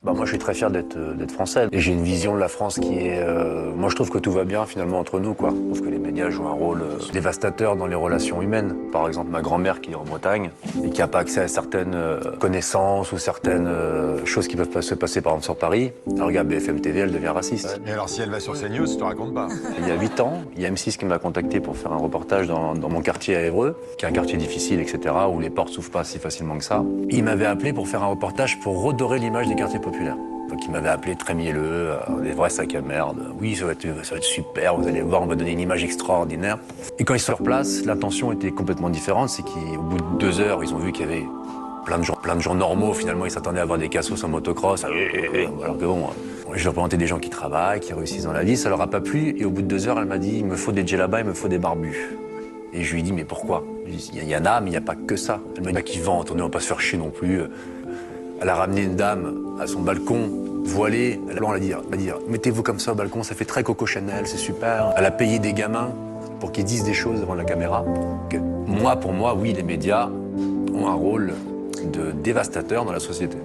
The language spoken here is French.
Bah moi je suis très fier d'être français et j'ai une vision de la France qui est... moi je trouve que tout va bien finalement entre nous quoi. Je trouve que les médias jouent un rôle dévastateur dans les relations humaines. Par exemple ma grand-mère qui est en Bretagne et qui n'a pas accès à certaines connaissances ou certaines choses qui peuvent pas se passer par exemple sur Paris. Elle regarde BFM TV, elle devient raciste. Et alors, si elle va sur CNews, je te raconte pas. Il y a 8 ans, il y a M6 qui m'a contacté pour faire un reportage dans mon quartier à Évreux, qui est un quartier difficile, etc., où les portes s'ouvrent pas si facilement que ça. Il m'avait appelé pour faire un reportage pour redorer l'image des quartiers populaires. Donc il m'avait appelé très mielleux, des vrais sacs à merde. Oui, ça va être super, vous allez voir, on va donner une image extraordinaire. Et quand ils sont sur place, l'intention était complètement différente. C'est qu'au bout de 2 heures, ils ont vu qu'il y avait plein de gens normaux. Finalement, ils s'attendaient à voir des cassos en motocross. Alors que bon, je leur présentais des gens qui travaillent, qui réussissent dans la vie. Ça leur a pas plu. Et au bout de 2 heures, elle m'a dit, il me faut des djellabas, il me faut des barbus. Et je lui ai dit, mais pourquoi? Il y en a, mais il n'y a pas que ça. Elle m'a dit, qui vente, on ne va pas se faire chier non plus. Elle a ramené une dame à son balcon, voilée. Elle a dit, mettez-vous comme ça au balcon, ça fait très Coco Chanel, c'est super. Elle a payé des gamins pour qu'ils disent des choses devant la caméra. Pour moi, oui, les médias ont un rôle de dévastateur dans la société.